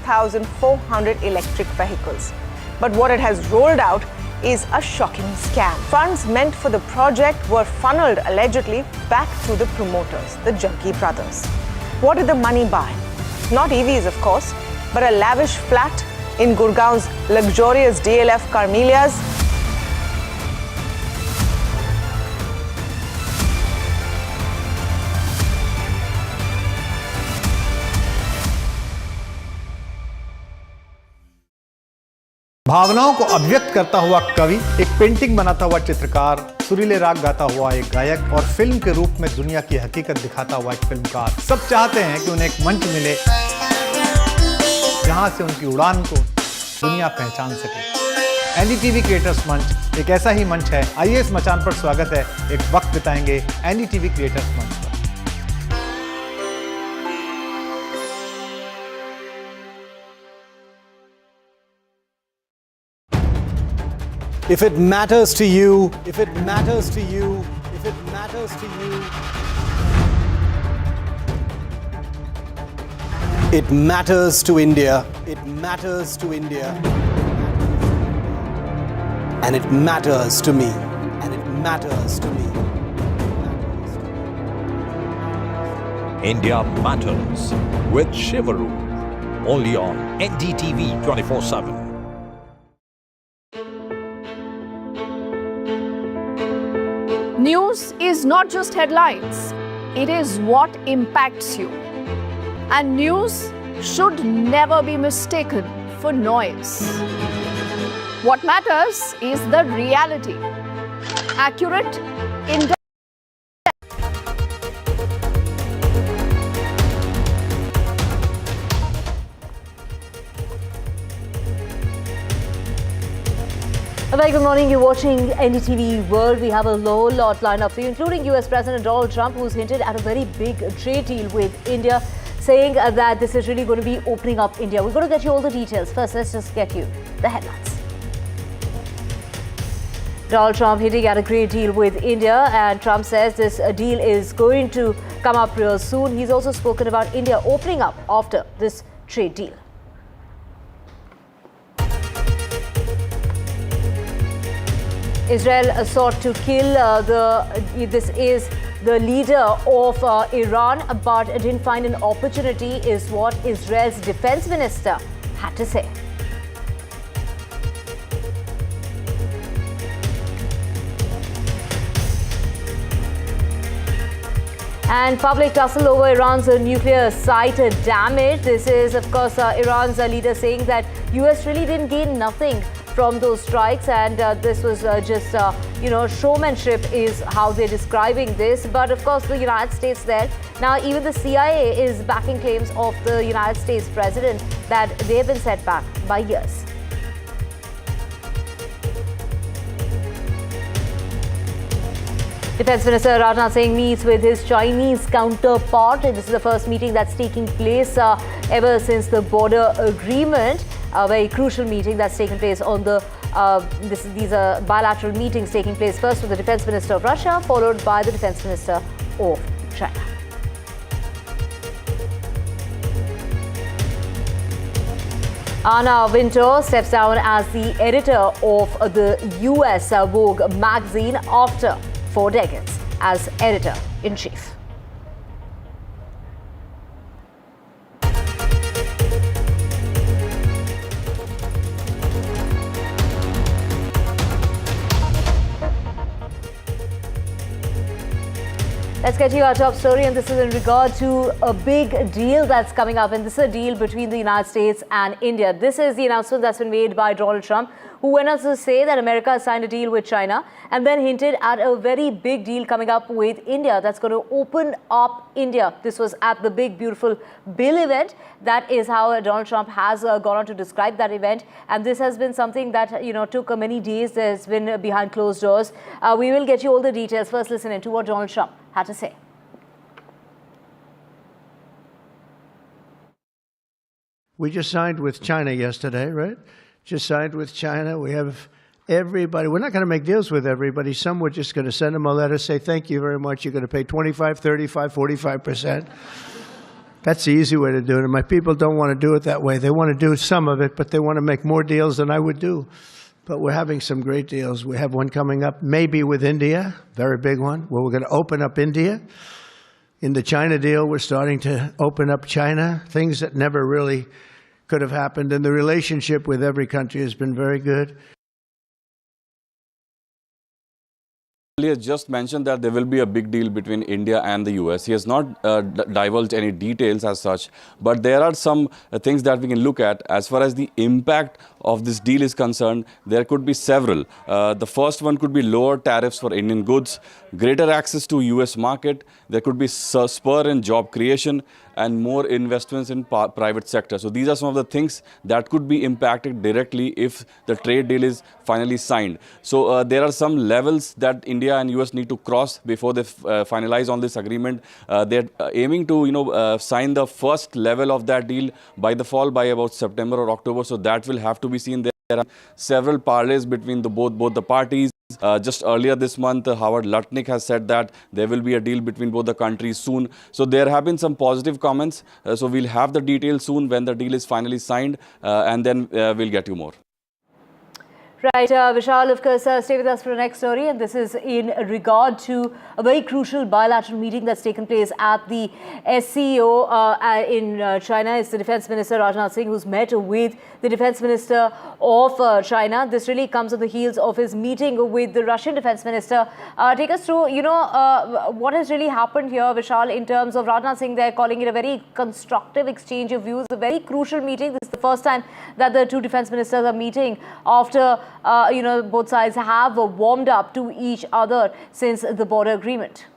6,400 electric vehicles. But what it has rolled out is a shocking scam. Funds meant for the project were funneled allegedly back to the promoters, the Jaggi brothers. What did the money buy? Not EVs, of course, but a lavish flat in Gurgaon's luxurious DLF Carmelias. भावनाओं को अभिव्यक्त करता हुआ कवि, एक painting बनाता हुआ चित्रकार, सुरीले राग गाता हुआ एक गायक और फिल्म के रूप में दुनिया की हकीकत दिखाता हुआ एक फिल्मकार, सब चाहते हैं कि उन्हें एक मंच मिले जहां से उनकी उड़ान को दुनिया पहचान सके। एनडीटीवी क्रिएटर्स मंच एक ऐसा ही मंच है। आइए इस मचान पर स्वागत है, एक वक्त बिताएंगे एनडीटीवी क्रिएटर्स मंच पर। If it matters to you, if it matters to you, if it matters to you, it matters to India, it matters to India, and it matters to me, and it matters to me. India Matters with Shivaru, only on NDTV 24x7. News is not just headlines, it is what impacts you. And news should never be mistaken for noise. What matters is the reality. Accurate, in-depth. A very good morning. You're watching NDTV World. We have a lot lined up for you, including US President Donald Trump, who's hinted at a very big trade deal with India, saying that this is really going to be opening up India. We're going to get you all the details. First, let's just get you the headlines. Donald Trump hinting at a great deal with India, and Trump says this deal is going to come up real soon. He's also spoken about India opening up after this trade deal. Israel sought to kill this is the leader of Iran, but didn't find an opportunity, is what Israel's defense minister had to say. And public tussle over Iran's nuclear site damage. This is, of course, Iran's leader saying that US really didn't gain nothing from those strikes, and this was just, showmanship is how they're describing this. But of course, the United States there. Now, even the CIA is backing claims of the United States president that they've been set back by years. Defense Minister Rajnath Singh meets with his Chinese counterpart. This is the first meeting that's taking place ever since the border agreement. A very crucial meeting that's taken place on the these are bilateral meetings taking place first with the Defense Minister of Russia, followed by the Defense Minister of China. Anna Wintour steps down as the editor of the US Vogue magazine after 4 decades as editor-in-chief. Let's get you our top story, and this is in regard to a big deal that's coming up, and this is a deal between the United States and India. This is the announcement that's been made by Donald Trump, who went on to say that America has signed a deal with China and then hinted at a very big deal coming up with India that's going to open up India. This was at the big, beautiful Bill event. That is how Donald Trump has gone on to describe that event. And this has been something that, took many days. There's been behind closed doors. We will get you all the details. First, listen in to what Donald Trump had to say. We just signed with China yesterday, right? Just signed with China. We have everybody. We're not going to make deals with everybody. Some we're just going to send them a letter, say thank you very much. You're going to pay 25, 35, 45%. That's the easy way to do it. And my people don't want to do it that way. They want to do some of it, but they want to make more deals than I would do. But we're having some great deals. We have one coming up, maybe with India, very big one, where we're going to open up India. In the China deal, we're starting to open up China, things that never really could have happened. And the relationship with every country has been very good. He has just mentioned that there will be a big deal between India and the US. He has not divulged any details as such, but there are some things that we can look at. As far as the impact of this deal is concerned, there could be several. The first one could be lower tariffs for Indian goods, greater access to US market, there could be spur in job creation, and more investments in private sector. So these are some of the things that could be impacted directly if the trade deal is finally signed. So there are some levels that India and US need to cross before they finalize on this agreement. They're aiming to sign the first level of that deal by the fall, by about September or October. So that will have to be seen. There are several parleys between both the parties. Just earlier this month, Howard Lutnick has said that there will be a deal between both the countries soon. So there have been some positive comments. So we'll have the details soon when the deal is finally signed, and then we'll get you more. Right, Vishal, of course, stay with us for the next story, and this is in regard to a very crucial bilateral meeting that's taken place at the SCO in China. It's the Defense Minister Rajnath Singh who's met with the Defense Minister of China. This really comes on the heels of his meeting with the Russian Defense Minister. Take us through, what has really happened here, Vishal, in terms of Rajnath Singh there calling it a very constructive exchange of views, a very crucial meeting. This is the first time that the two defense ministers are meeting after both sides have warmed up to each other since the border agreement.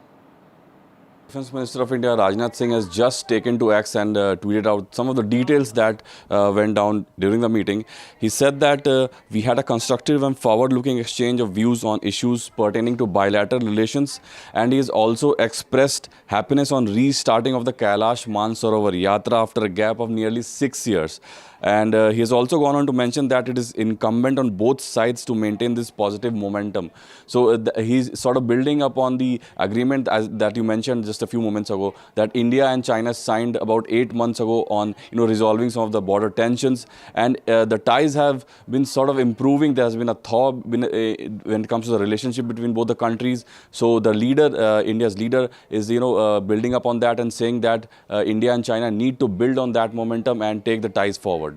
Defense Minister of India Rajnath Singh has just taken to X and tweeted out some of the details that went down during the meeting. He said that we had a constructive and forward-looking exchange of views on issues pertaining to bilateral relations, and he has also expressed happiness on restarting of the Kailash Mansarovar Yatra after a gap of nearly 6 years. And he has also gone on to mention that it is incumbent on both sides to maintain this positive momentum. So he's sort of building up on the agreement that you mentioned just a few moments ago, that India and China signed about 8 months ago on resolving some of the border tensions, and the ties have been sort of improving. There has been a thaw when it comes to the relationship between both the countries. So the leader, India's leader, is building up on that and saying that India and China need to build on that momentum and take the ties forward.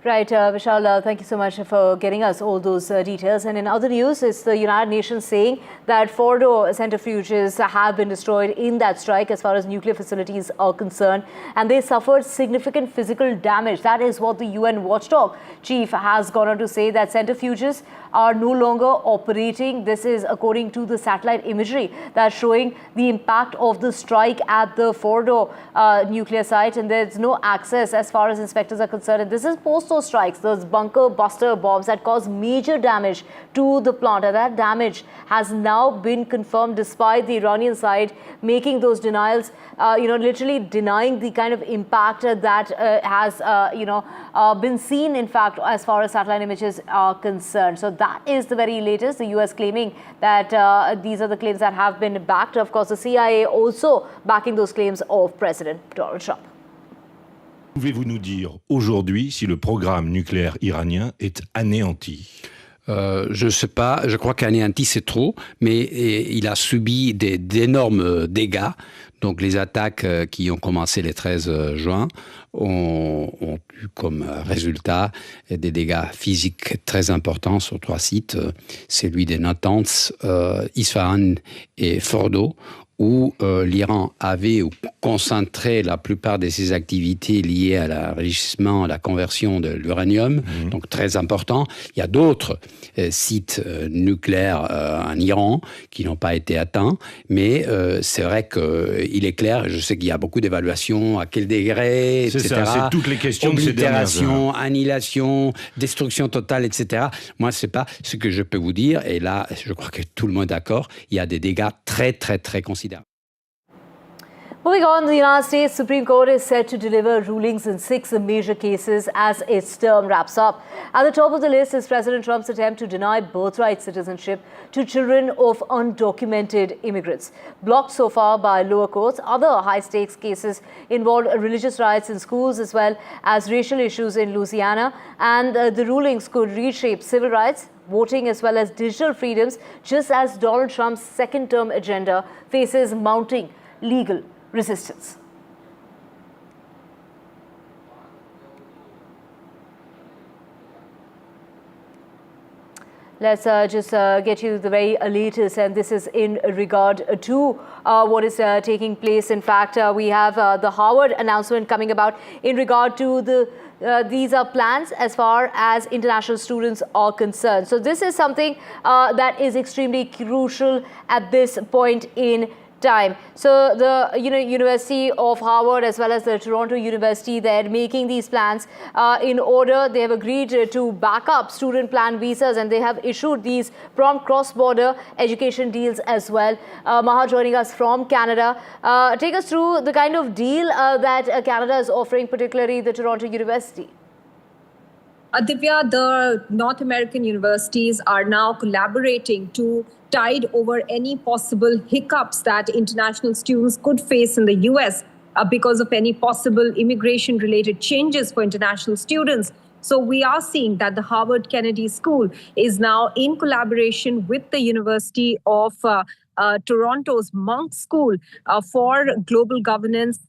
Right, Vishal, thank you so much for getting us all those details. And in other news, it's the United Nations saying that Fordo centrifuges have been destroyed in that strike as far as nuclear facilities are concerned, and they suffered significant physical damage. That is what the UN watchdog chief has gone on to say, that centrifuges are no longer operating. This is according to the satellite imagery that's showing the impact of the strike at the Fordo nuclear site, and there's no access as far as inspectors are concerned. And this is post those strikes, those bunker buster bombs that caused major damage to the plant, and that damage has now been confirmed despite the Iranian side making those denials, literally denying the kind of impact that has been seen, in fact, as far as satellite images are concerned. So that is the very latest, the US claiming that these are the claims that have been backed. Of course, the CIA also backing those claims of President Donald Trump. Pouvez-vous nous dire aujourd'hui si le programme nucléaire iranien est anéanti? Je ne sais pas, je crois qu'anéanti c'est trop, mais il a subi d'énormes dégâts. Donc les attaques qui ont commencé le 13 juin ont eu comme résultat des dégâts physiques très importants sur 3 sites, celui de Natanz, Isfahan et Fordo, où l'Iran avait concentré la plupart de ses activités liées à l'enrichissement, à la conversion de l'uranium, donc très important. Il y a d'autres sites nucléaires en Iran qui n'ont pas été atteints, mais c'est vrai qu'il est clair, je sais qu'il y a beaucoup d'évaluations, à quel degré, etc. C'est ça, c'est toutes les questions de ces dernières heures. Annihilation, destruction totale, etc. Moi, c'est pas ce que je peux vous dire, et là, je crois que tout le monde est d'accord, il y a des dégâts très, très, très considérables. Moving on, the United States Supreme Court is set to deliver rulings in 6 major cases as its term wraps up. At the top of the list is President Trump's attempt to deny birthright citizenship to children of undocumented immigrants. Blocked so far by lower courts, other high-stakes cases involve religious riots in schools as well as racial issues in Louisiana, and the rulings could reshape civil rights, voting as well as digital freedoms, just as Donald Trump's second-term agenda faces mounting legal resistance. Let's just get you the very latest, and this is in regard to what is taking place. In fact, we have the Harvard announcement coming about in regard to these are plans as far as international students are concerned. So this is something that is extremely crucial at this point in time. So the University of Harvard as well as the Toronto University, they're making these plans in order. They have agreed to back up student plan visas, and they have issued these prompt cross-border education deals as well. Maha joining us from Canada. Take us through the kind of deal that Canada is offering, particularly the Toronto University. Divya, the North American universities are now collaborating to tide over any possible hiccups that international students could face in the US because of any possible immigration-related changes for international students. So we are seeing that the Harvard Kennedy School is now in collaboration with the University of Toronto's Monk School for global governance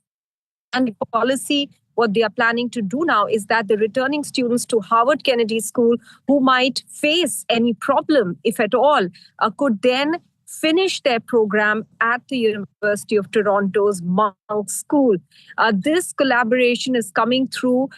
and policy. What they are planning to do now is that the returning students to Harvard Kennedy School who might face any problem, if at all, could then finish their program at the University of Toronto's Monk School. This collaboration is coming through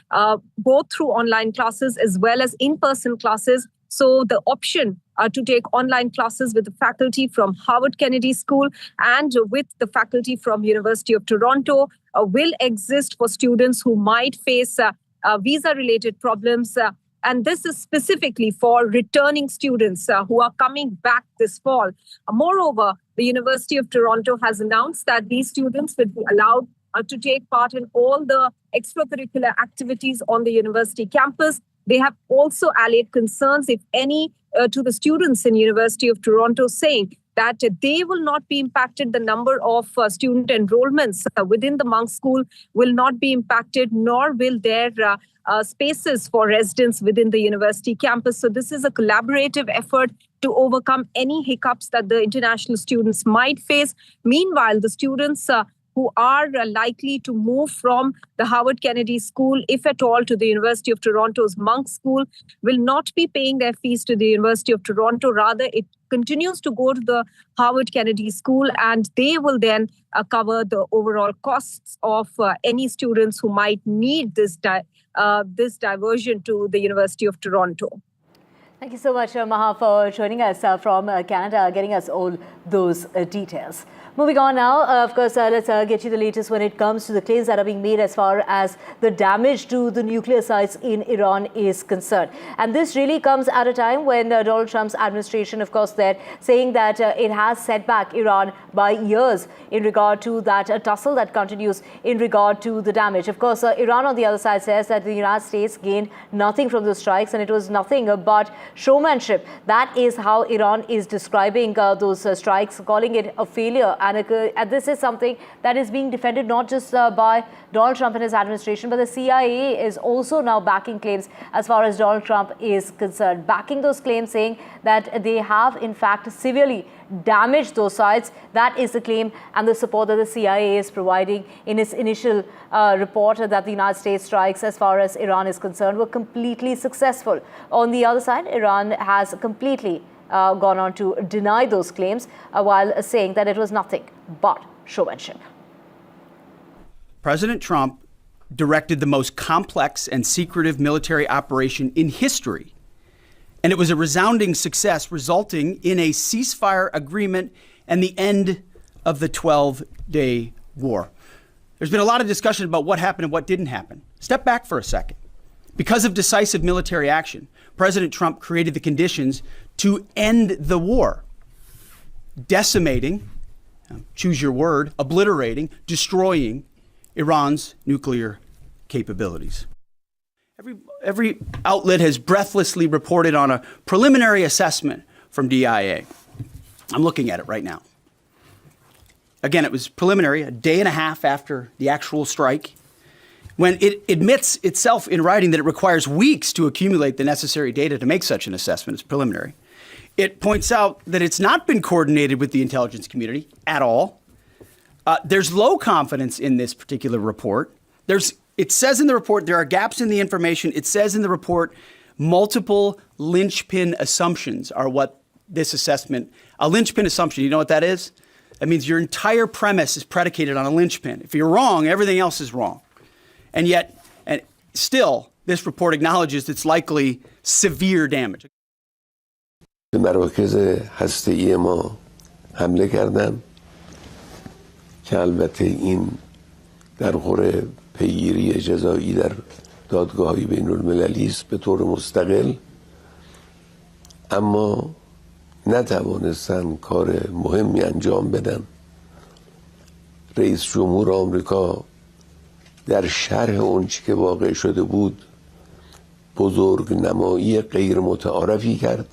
both through online classes as well as in-person classes. So the option to take online classes with the faculty from Harvard Kennedy School and with the faculty from University of Toronto will exist for students who might face visa-related problems. And this is specifically for returning students who are coming back this fall. Moreover, the University of Toronto has announced that these students will be allowed to take part in all the extracurricular activities on the university campus. They have also allayed concerns, if any, to the students in University of Toronto, saying that they will not be impacted. The number of student enrollments within the Monk School will not be impacted, nor will their spaces for residents within the university campus. So this is a collaborative effort to overcome any hiccups that the international students might face. Meanwhile, the students who are likely to move from the Harvard Kennedy School, if at all, to the University of Toronto's Monk School, will not be paying their fees to the University of Toronto. Rather, it continues to go to the Harvard Kennedy School, and they will then cover the overall costs of any students who might need this diversion to the University of Toronto. Thank you so much, Maha, for joining us from Canada, getting us all those details. Moving on now, of course, let's get you the latest when it comes to the claims that are being made as far as the damage to the nuclear sites in Iran is concerned. And this really comes at a time when Donald Trump's administration, of course, they're saying that it has set back Iran by years in regard to that tussle that continues in regard to the damage. Of course, Iran on the other side says that the United States gained nothing from the strikes, and it was nothing but showmanship. That is how Iran is describing those strikes, calling it a failure. And this is something that is being defended not just by Donald Trump and his administration, but the CIA is also now backing claims as far as Donald Trump is concerned, backing those claims, saying that they have in fact severely damaged those sites. That is the claim and the support that the CIA is providing in its initial report that the United States strikes as far as Iran is concerned were completely successful. On the other side, Iran has completely gone on to deny those claims while saying that it was nothing but showmanship. President Trump directed the most complex and secretive military operation in history, and it was a resounding success, resulting in a ceasefire agreement and the end of the 12-day war. There's been a lot of discussion about what happened and what didn't happen. Step back for a second. Because of decisive military action, President Trump created the conditions to end the war, decimating choose your word, obliterating, destroying Iran's nuclear capabilities. Every outlet has breathlessly reported on a preliminary assessment from DIA. I'm looking at it right now. Again, it was preliminary, a day and a half after the actual strike, when it admits itself in writing that it requires weeks to accumulate the necessary data to make such an assessment. It's preliminary. It points out that it's not been coordinated with the intelligence community at all. There's low confidence in this particular report. It says in the report there are gaps in the information. It says in the report multiple linchpin assumptions are what this assessment, a linchpin assumption, you know what that is? That means your entire premise is predicated on a linchpin. If you're wrong, everything else is wrong. And yet, and still, this report acknowledges it's likely severe damage. به مراکز هسته‌ای ما حمله کردن که البته این در خور پیگیری جزایی در دادگاه‌های بین‌المللی است به طور مستقل، اما نتوانستن کار مهمی انجام بدن. رئیس جمهور آمریکا در شرح اون چی که واقع شده بود بزرگ نمایی غیر متعارفی کرد.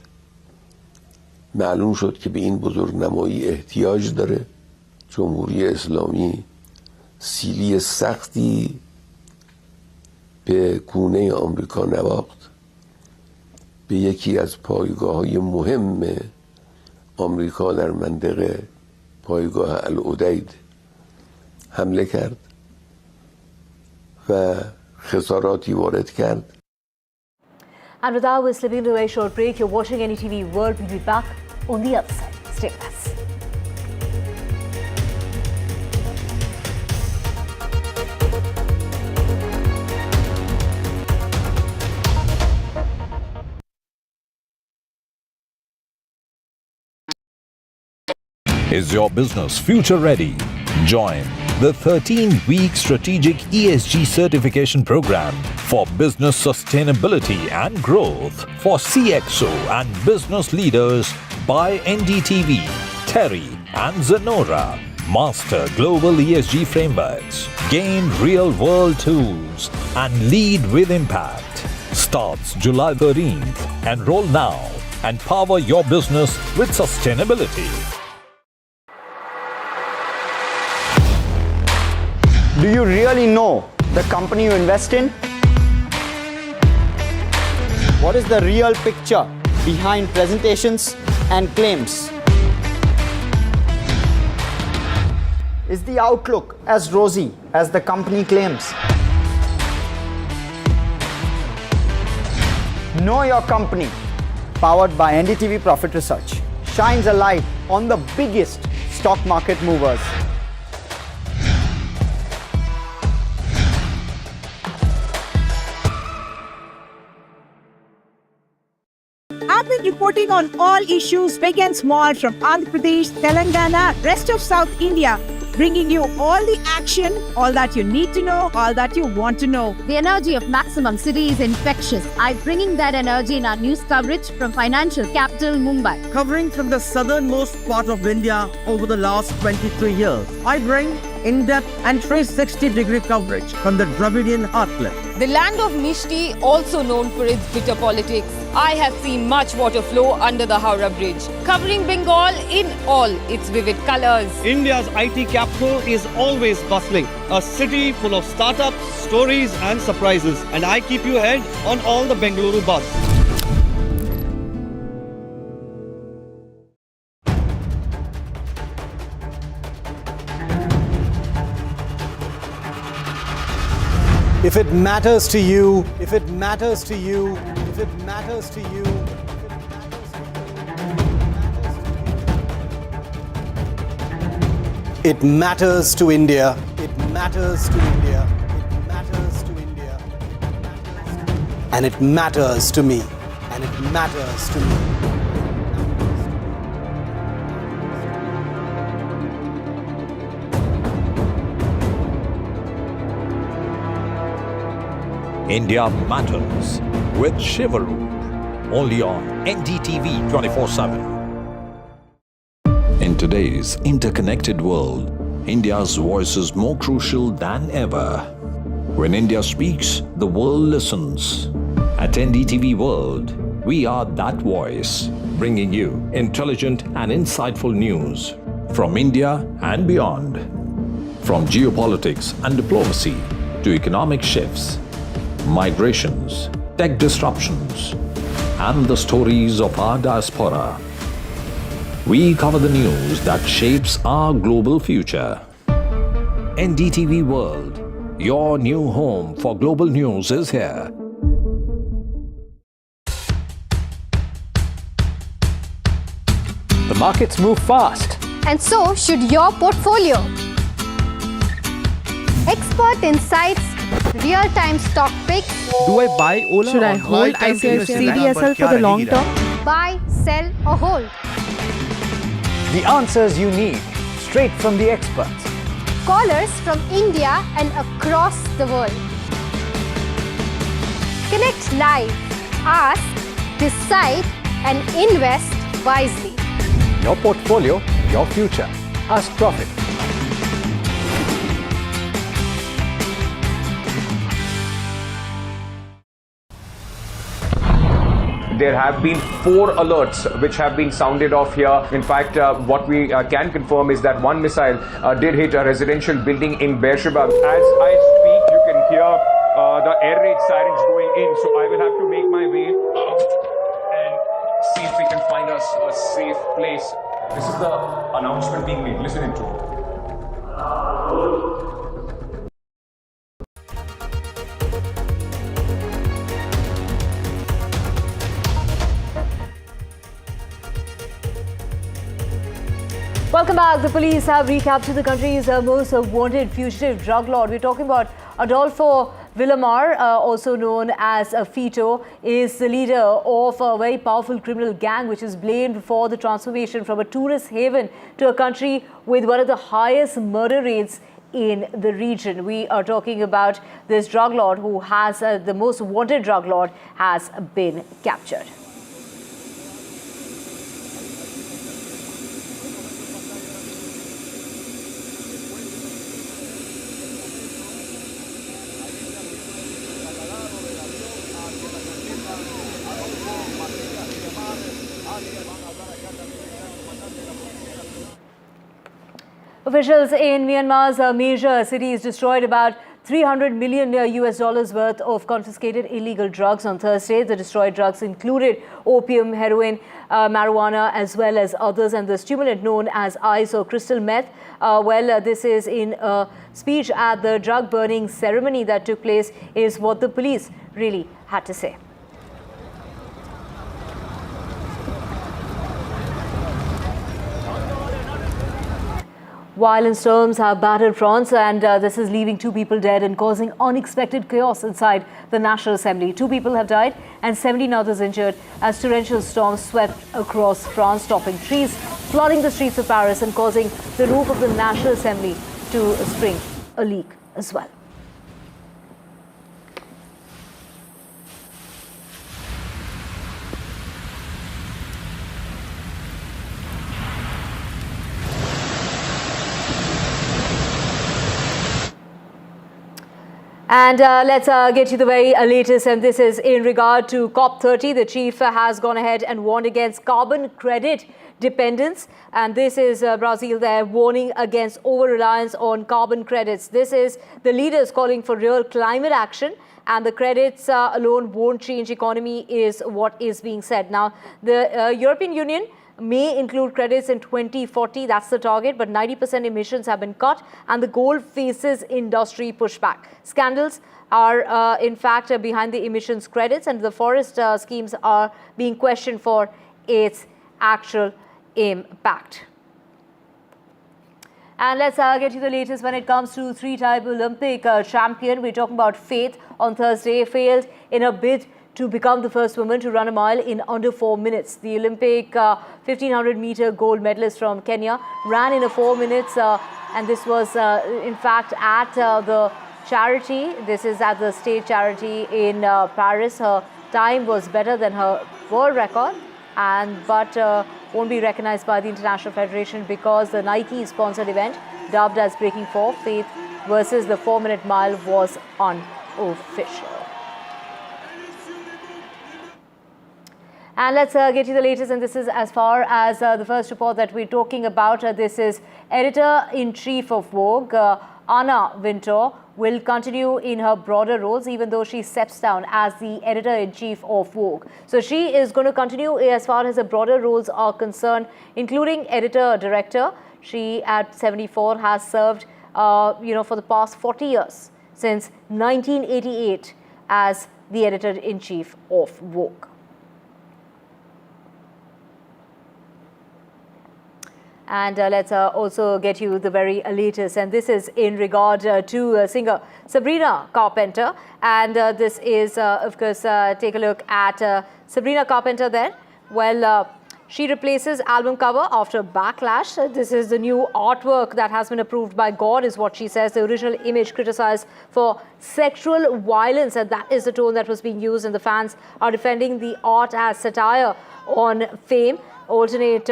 معلوم شد که به این بزرگ نمایی احتیاج داره. جمهوری اسلامی سیلی سختی به گونه آمریکا نواخت، به یکی از پایگاه‌های مهم آمریکا در منطقه، پایگاه العدید، حمله کرد و خساراتی وارد کرد. And with that, we're slipping into a short break. You're watching NDTV World. We'll be back on the other side. Stay with us. Is your business future ready? Join the 13-week strategic ESG certification program for business sustainability and growth for CXO and business leaders by NDTV, Terry and Zenora. Master global ESG frameworks, gain real-world tools and lead with impact. Starts July 13th. Enroll now and power your business with sustainability. Do you really know the company you invest in? What is the real picture behind presentations and claims? Is the outlook as rosy as the company claims? Know Your Company, powered by NDTV Profit Research, shines a light on the biggest stock market movers. I've been reporting on all issues big and small from Andhra Pradesh, Telangana, rest of South India, bringing you all the action, all that you need to know, all that you want to know. The energy of Maximum City is infectious. I'm bringing that energy in our news coverage from financial capital Mumbai. Covering from the southernmost part of India over the last 23 years, I bring in-depth and 360-degree coverage from the Dravidian heartland. The land of Mishti, also known for its bitter politics. I have seen much water flow under the Howrah Bridge, covering Bengal in all its vivid colors. India's IT capital is always bustling, a city full of startups, stories and surprises. And I keep you ahead on all the Bengaluru buzz. If it matters to you, if it matters to you, if it matters to you, it matters to India. It matters to India. It matters to India. And it matters to me. And it matters to me. India Matters with Shivaroop, only on NDTV 24/7. today's interconnected world, India's voice is more crucial than ever. When India speaks, the world listens. At NDTV World, we are that voice, bringing you intelligent and insightful news from India and beyond. From geopolitics and diplomacy to economic shifts, migrations, tech disruptions, and the stories of our diaspora. We cover the news that shapes our global future. NDTV World, your new home for global news, is here. The markets move fast. And so should your portfolio. Expert insights, real-time stock picks. Do I buy Ola? Should I hold CDSL for the long term? Buy, sell or hold. The answers you need, straight from the experts. Callers from India and across the world. Connect live, ask, decide and invest wisely. Your portfolio, your future. Ask Profit. There have been 4 alerts which have been sounded off here. In fact, what we can confirm is that one missile did hit a residential building in Beersheba. As I speak, you can hear the air raid sirens going in. So I will have to make my way and see if we can find us a safe place. This is the announcement being made. Listen into it. Welcome back. The police have recaptured the country's most wanted fugitive drug lord. We're talking about Adolfo Villamar, also known as Fito, is the leader of a very powerful criminal gang which is blamed for the transformation from a tourist haven to a country with one of the highest murder rates in the region. We are talking about this drug lord who has the most wanted drug lord has been captured. Officials in Myanmar's major cities destroyed about $300 million US worth of confiscated illegal drugs on Thursday. The destroyed drugs included opium, heroin, marijuana, as well as others, and the stimulant known as ice or crystal meth. This is in a speech at the drug burning ceremony that took place, is what the police really had to say. Violent storms have battered France, and this is leaving 2 people dead and causing unexpected chaos inside the National Assembly. 2 people have died and 17 others injured as torrential storms swept across France, topping trees, flooding the streets of Paris and causing the roof of the National Assembly to spring a leak as well. And let's get you the very latest, and this is in regard to COP30. The chief has gone ahead and warned against carbon credit dependence, and this is Brazil there warning against over-reliance on carbon credits. This is the leaders calling for real climate action, and the credits alone won't change economy is what is being said. Now, the European Union may include credits in 2040, that's the target, but 90% emissions have been cut and the goal faces industry pushback. Scandals are in fact behind the emissions credits, and the forest schemes are being questioned for its actual impact. And let's get you the latest when it comes to 3-time Olympic champion. We're talking about Faith. On Thursday, failed in a bid to become the first woman to run a mile in under 4 minutes. The Olympic 1500-meter gold medalist from Kenya ran in 4 minutes, and this was in fact at the charity. This is at the state charity in Paris. Her time was better than her world record, but won't be recognized by the International Federation because the Nike-sponsored event, dubbed as Breaking 4, Faith versus the 4-minute mile, was unofficial. And let's get you the latest, and this is as far as the first report that we're talking about. This is Editor-in-Chief of Vogue, Anna Wintour, will continue in her broader roles even though she steps down as the Editor-in-Chief of Vogue. So she is going to continue as far as her broader roles are concerned, including Editor-Director. She, at 74, has served, for the past 40 years, since 1988, as the Editor-in-Chief of Vogue. And let's also get you the very latest, and this is in regard to singer Sabrina Carpenter. And this is, of course, take a look at Sabrina Carpenter there. Well, she replaces album cover after backlash. This is the new artwork that has been approved by God, is what she says. The original image criticized for sexual violence, and that is the tone that was being used, and the fans are defending the art as satire on fame. Alternate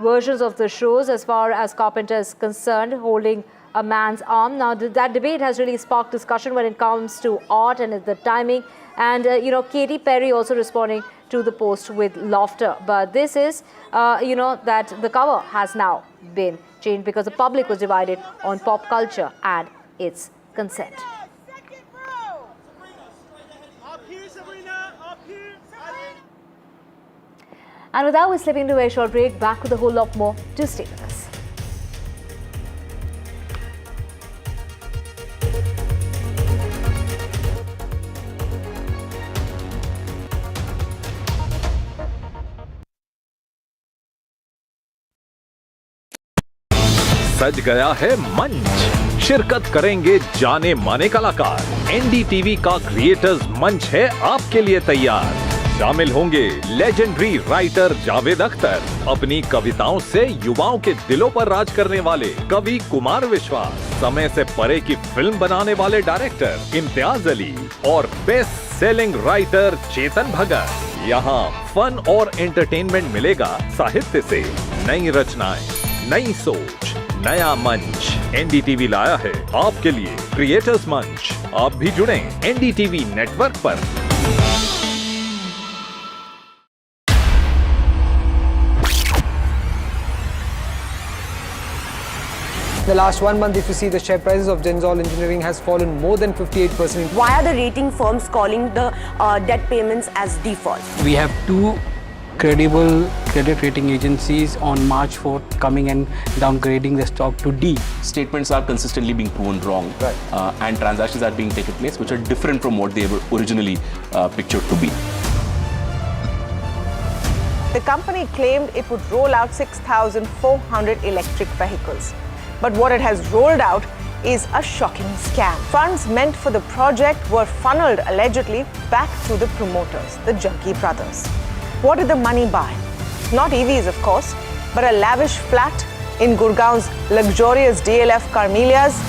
versions of the shows as far as Carpenter is concerned, holding a man's arm. Now, that debate has really sparked discussion when it comes to art and the timing. And, Katy Perry also responding to the post with laughter. But this is, that the cover has now been changed because the public was divided on pop culture and its consent. And with that, we're slipping into a short break. Back with a whole lot more. Do stay with us. सज गया है मंच, शिरकत करेंगे जाने माने कलाकार। NDTV का क्रिएटर्स मंच है आपके लिए तैयार। शामिल होंगे लेजेंडरी राइटर जावेद अख्तर, अपनी कविताओं से युवाओं के दिलों पर राज करने वाले कवि कुमार विश्वास, समय से परे की फिल्म बनाने वाले डायरेक्टर इम्तियाज अली और best selling writer Chetan Bhagat. यहाँ फन और एंटरटेनमेंट मिलेगा, साहित्य से नई रचनाएं, नई सोच, नया मंच। एनडीटीवी लाया है आपके लिए क्रिएटर्स मंच। आप भी जुड़ें एनडीटीवी नेटवर्क पर। The last 1 month, if you see, the share prices of Genzol Engineering has fallen more than 58%. Why are the rating firms calling the debt payments as default? We have 2 credible credit rating agencies on March 4th coming and downgrading the stock to D. Statements are consistently being proven wrong, right. And transactions are being taken place which are different from what they were originally pictured to be. The company claimed it would roll out 6,400 electric vehicles. But what it has rolled out is a shocking scam. Funds meant for the project were funneled allegedly back to the promoters, the Junkie brothers. What did the money buy? Not EVs, of course, but a lavish flat in Gurgaon's luxurious DLF Carmelias.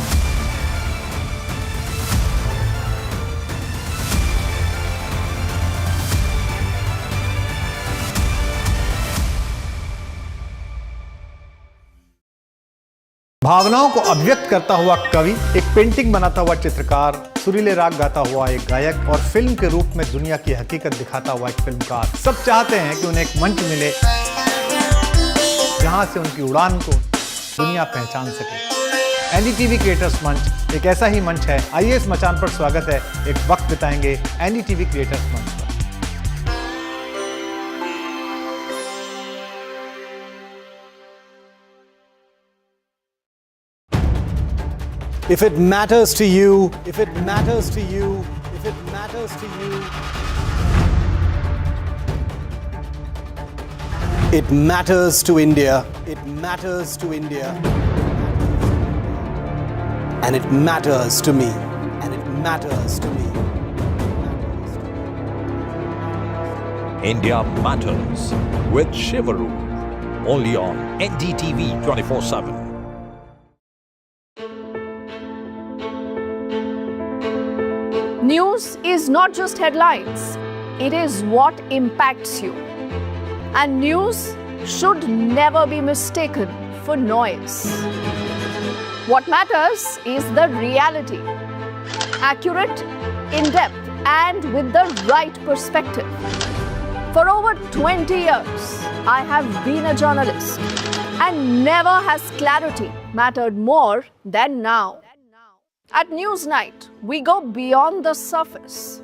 भावनाओं को अभिव्यक्त करता हुआ कवि, एक painting बनाता हुआ चित्रकार, सुरीले राग गाता हुआ एक गायक और फिल्म के रूप में दुनिया की हकीकत दिखाता हुआ एक फिल्मकार। सब चाहते हैं कि उन्हें एक मंच मिले जहां से उनकी उड़ान को दुनिया पहचान सके। एनडीटीवी क्रिएटर्स मंच एक ऐसा ही मंच है। आइए इस मचान पर स्वागत है, एक वक्त बिताएंगे एनडीटीवी क्रिएटर्स मंच पर। If it matters to you, if it matters to you, if it matters to you, it matters to India, it matters to India, and it matters to me, and it matters to me. India Matters with Shivaru, only on NDTV 24x7. News is not just headlines, it is what impacts you. And news should never be mistaken for noise. What matters is the reality. Accurate, in-depth, and with the right perspective. For over 20 years, I have been a journalist, and never has clarity mattered more than now. At Newsnight, we go beyond the surface.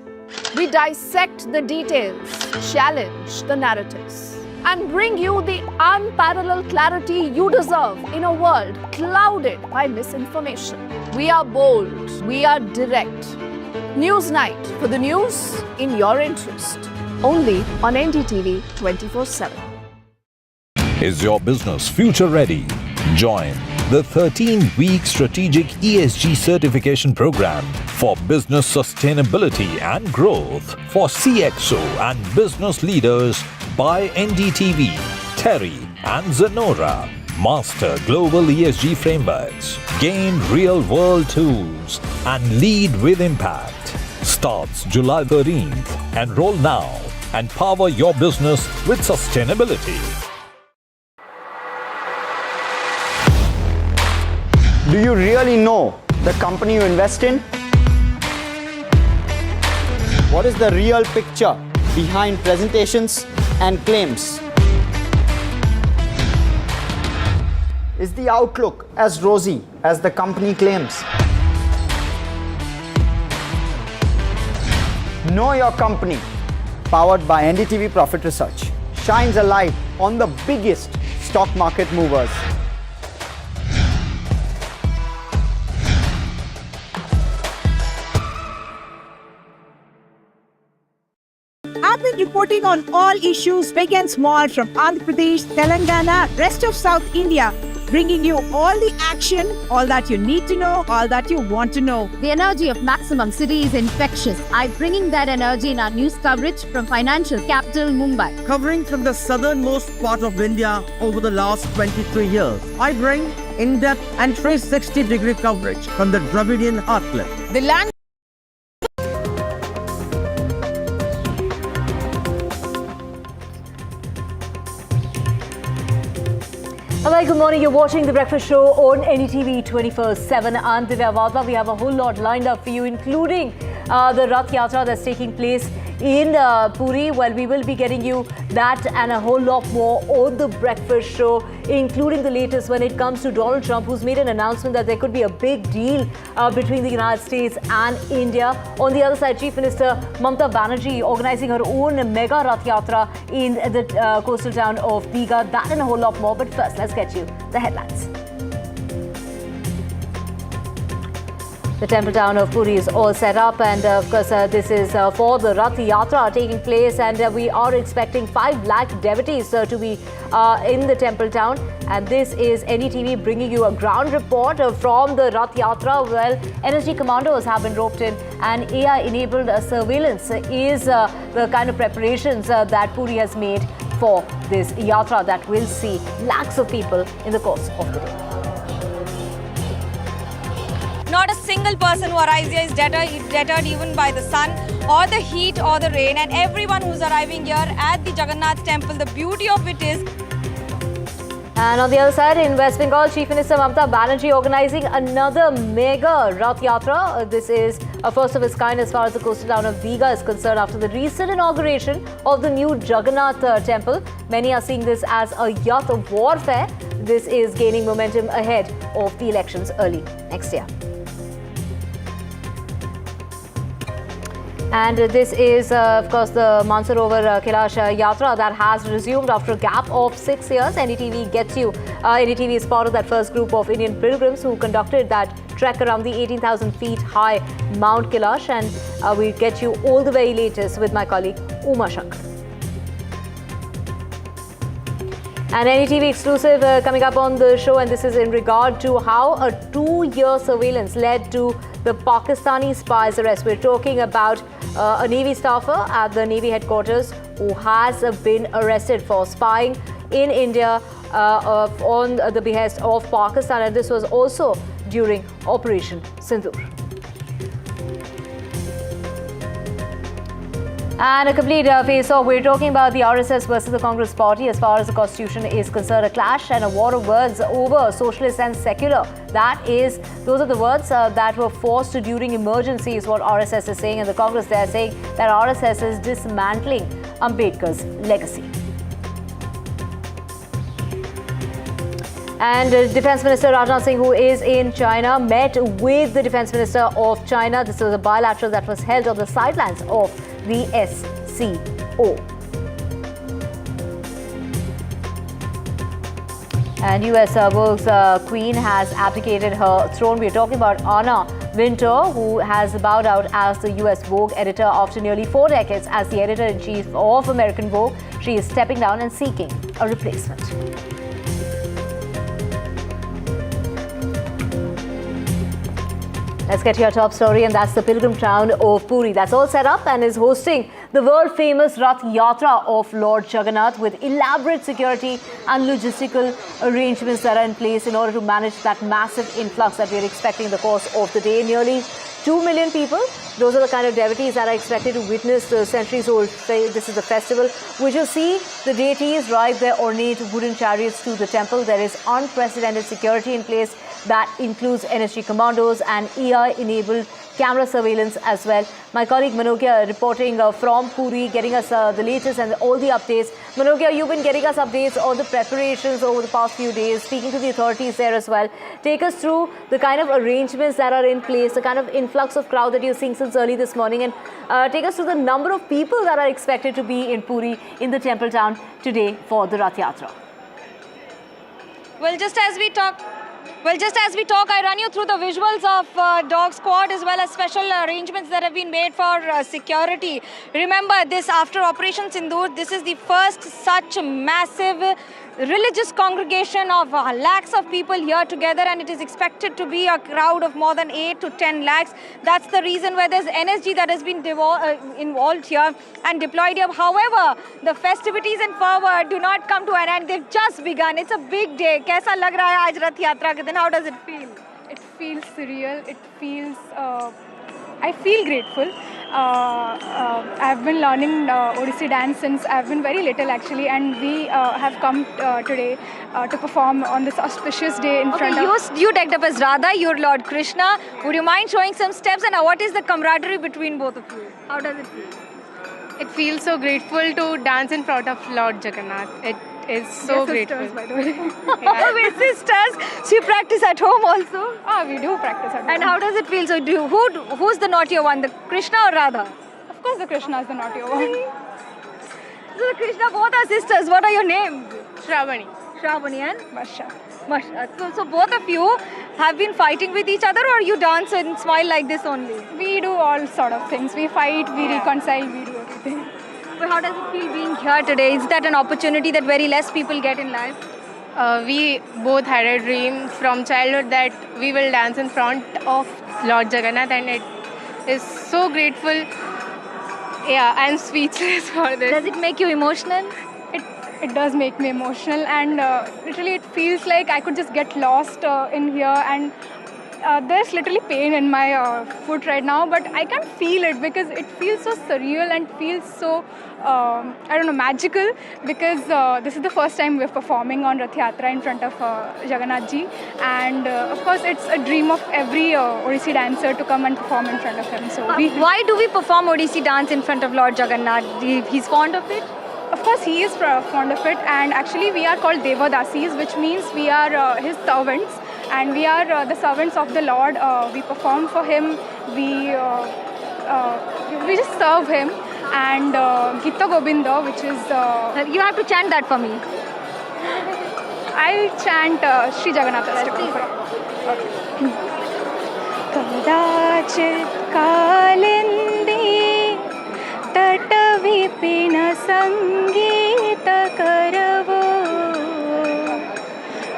We dissect the details, challenge the narratives, and bring you the unparalleled clarity you deserve in a world clouded by misinformation. We are bold, we are direct. Newsnight, for the news in your interest. Only on NDTV 24x7. Is your business future ready? Join the 13-week strategic ESG certification program for business sustainability and growth for CXO and business leaders by NDTV, Terry and Zenora. Master global ESG frameworks, gain real-world tools, and lead with impact. Starts July 13th. Enroll now and power your business with sustainability. Do you really know the company you invest in? What is the real picture behind presentations and claims? Is the outlook as rosy as the company claims? Know Your Company, powered by NDTV Profit Research, shines a light on the biggest stock market movers. I've been reporting on all issues big and small from Andhra Pradesh, Telangana, rest of South India, bringing you all the action, all that you need to know, all that you want to know. The energy of maximum city is infectious. I'm bringing that energy in our news coverage from financial capital Mumbai. Covering from the southernmost part of India over the last 23 years, I bring in-depth and 360-degree coverage from the Dravidian heartland. The land Hi, good morning. You're watching The Breakfast Show on NDTV 24x7. I'm Divya Wadhwa. We have a whole lot lined up for you, including the Rath Yatra that's taking place in Puri. Well, we will be getting you that and a whole lot more on The Breakfast Show, including the latest when it comes to Donald Trump, who's made an announcement that there could be a big deal between the United States and India. On the other side, Chief Minister Mamata Banerjee organizing her own mega Rath Yatra in the coastal town of Digha. That and a whole lot more. But first, let's get you the headlines. The temple town of Puri is all set up, and of course this is for the Rath Yatra taking place, and we are expecting 5 lakh devotees to be in the temple town. And this is NDTV bringing you a ground report from the Rath Yatra. Well, NSG commandos have been roped in, and AI-enabled surveillance is the kind of preparations that Puri has made for this Yatra that will see lakhs of people in the course of the day. Not a single person who arrives here is deterred even by the sun or the heat or the rain, and everyone who's arriving here at the Jagannath temple, the beauty of it is. And on the other side, in West Bengal, Chief Minister Mamata Banerjee organizing another mega Rath Yatra. This is a first of its kind as far as the coastal town of Digha is concerned after the recent inauguration of the new Jagannath temple. Many are seeing this as a yacht of warfare. This is gaining momentum ahead of the elections early next year. And this is, of course, the Mansarovar Kailash Yatra that has resumed after a gap of 6 years. NDTV gets you. NDTV is part of that first group of Indian pilgrims who conducted that trek around the 18,000 feet high Mount Kailash. And we get you all the very latest with my colleague Uma Shankar. An NDTV exclusive coming up on the show, and this is in regard to how a 2-year surveillance led to the Pakistani spy's arrest. We're talking about a Navy staffer at the Navy headquarters who has been arrested for spying in India on the behest of Pakistan, and this was also during Operation Sindoor. And a complete face-off. We're talking about the RSS versus the Congress party as far as the constitution is concerned. A clash and a war of words over socialist and secular. Those are the words that were forced during emergency is what RSS is saying. And the Congress, they are saying that RSS is dismantling Ambedkar's legacy. And Defence Minister Rath Singh, who is in China, met with the Defence Minister of China. This was a bilateral that was held on the sidelines of the SCO. And US Vogue's Queen has abdicated her throne. We're talking about Anna Wintour, who has bowed out as the US Vogue editor after nearly 4 decades as the editor-in-chief of American Vogue. She is stepping down and seeking a replacement. Let's get to your top story, and that's the pilgrim town of Puri. That's all set up and is hosting the world-famous Rath Yatra of Lord Jagannath with elaborate security and logistical arrangements that are in place in order to manage that massive influx that we're expecting in the course of the day. Nearly 2 million people. Those are the kind of devotees that are expected to witness the centuries-old this is the festival, which will see the deities ride their ornate wooden chariots to the temple. There is unprecedented security in place that includes NSG commandos and AI-enabled camera surveillance as well. My colleague Manogya reporting from Puri, getting us the latest and all the updates. Manogya, you've been getting us updates on the preparations over the past few days, speaking to the authorities there as well. Take us through the kind of arrangements that are in place, the kind of influx of crowd that you're seeing since early this morning, and take us through the number of people that are expected to be in Puri in the temple town today for the Rath Yatra. Well, just as we talk, I run you through the visuals of dog squad as well as special arrangements that have been made for security. Remember this, after Operation Sindoor, this is the first such massive religious congregation of lakhs of people here together, and it is expected to be a crowd of more than 8 to 10 lakhs. That's the reason why there's NSG that has been involved here and deployed here. However, the festivities in Farwar do not come to an end. They've just begun. It's a big day. Kaisa lag raha hai aaj Rath Yatra ke din? How does it feel? It feels surreal. It feels, I feel grateful. I've been learning Odissi dance since I've been very little actually, and we have come today to perform on this auspicious day in front of... You decked up as Radha, you're Lord Krishna. Would you mind showing some steps, and what is the camaraderie between both of you? How does it feel? It feels so grateful to dance in front of Lord Jagannath. It is so grateful. Sisters, by the way. Yeah. We're sisters. So you practice at home also? We do practice at home. And how does it feel? So who's the naughtier one, the Krishna or Radha? Of course the Krishna is the naughtier one. So the Krishna, both are sisters. What are your names? Shravani. Shravani and? Marsha. So both of you have been fighting with each other, or you dance and smile like this only? We do all sort of things. We fight, we reconcile, we do everything. But how does it feel being here today? Is that an opportunity that very less people get in life? We both had a dream from childhood that we will dance in front of Lord Jagannath, and it is so grateful. Yeah, I'm speechless for this. Does it make you emotional? It does make me emotional, and literally it feels like I could just get lost in here, and there's literally pain in my foot right now, but I can't feel it because it feels so surreal and feels so, magical, because this is the first time we're performing on Rath Yatra in front of Jagannath Ji, and of course it's a dream of every Odissi dancer to come and perform in front of him. So why do we perform Odissi dance in front of Lord Jagannath? He's fond of it? Of course, he is fond of it, and actually we are called Devadasis, which means we are his servants, and we are the servants of the Lord. We perform for him, we just serve him, and Gita Govinda, which is... you have to chant that for me. I'll chant Sri Jagannath Festival. Kadachit kalindi tat vipina sangeeta karavo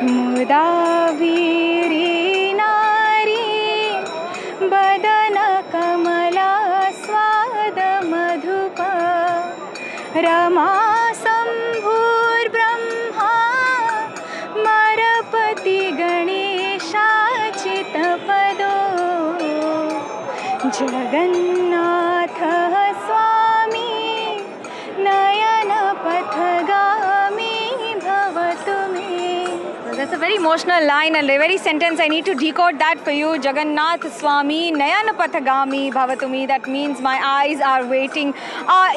muda veeri nari badana kamala swada madhupa rama sambhur brahma marapati ganesha chitapado Jagannatha Swami It's a very emotional line and a very sentence. I need to decode that for you. Jagannath Swami Nayan Pathagami Bhavatumi. That means my eyes are waiting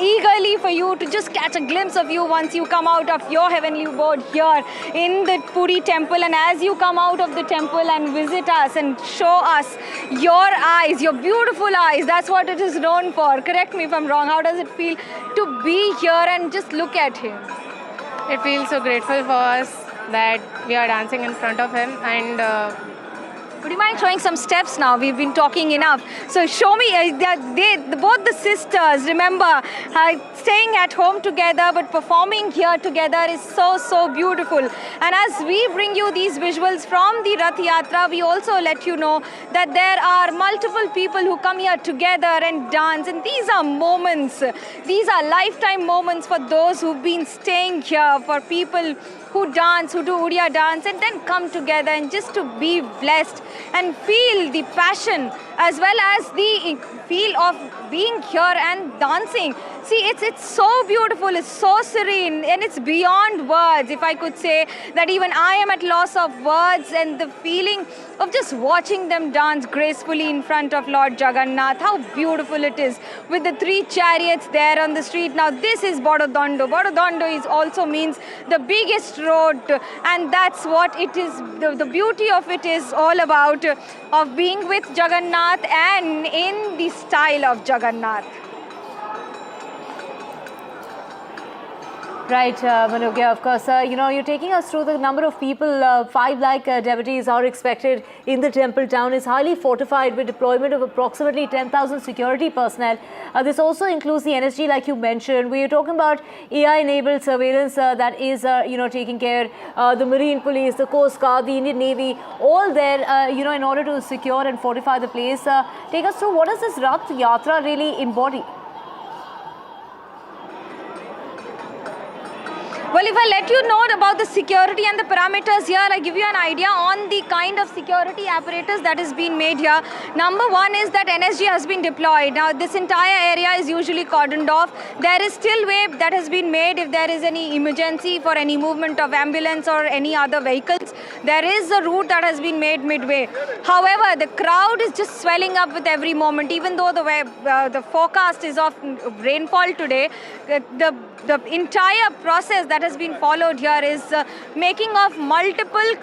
eagerly for you to just catch a glimpse of you once you come out of your heavenly abode here in the Puri temple. And as you come out of the temple and visit us and show us your eyes, your beautiful eyes, that's what it is known for. Correct me if I'm wrong. How does it feel to be here and just look at him? It feels so grateful for us that we are dancing in front of him, and would you mind showing some steps now? We've been talking enough. So show me, both the sisters, remember, staying at home together but performing here together is so, so beautiful. And as we bring you these visuals from the Rath Yatra, we also let you know that there are multiple people who come here together and dance. And these are moments, these are lifetime moments for those who've been staying here, for people who dance, who do Odia dance, and then come together and just to be blessed and feel the passion as well as the feel of being here and dancing. See, it's so beautiful, it's so serene, and it's beyond words. If I could say that even I am at loss of words, and the feeling of just watching them dance gracefully in front of Lord Jagannath, how beautiful it is, with the 3 chariots there on the street. Now this is Bododondo. Bododondo is also means the biggest road, and that's what it is, the beauty of it is all about, of being with Jagannath and in the style of Jagannath. Right, Manogya, of course. You're taking us through the number of people. 5 lakh devotees are expected in the temple town. It's highly fortified with deployment of approximately 10,000 security personnel. This also includes the NSG, like you mentioned. We are talking about AI-enabled surveillance that is, taking care. The Marine Police, the Coast Guard, the Indian Navy, all there, in order to secure and fortify the place. Take us through, what does this Rath Yatra really embody? Well, if I let you know about the security and the parameters here, I give you an idea on the kind of security apparatus that is being made here. Number one is that NSG has been deployed. Now, this entire area is usually cordoned off. There is still way that has been made if there is any emergency for any movement of ambulance or any other vehicles. There is a route that has been made midway. However, the crowd is just swelling up with every moment. Even though the forecast is of rainfall today, the entire process that has been followed here is making of multiple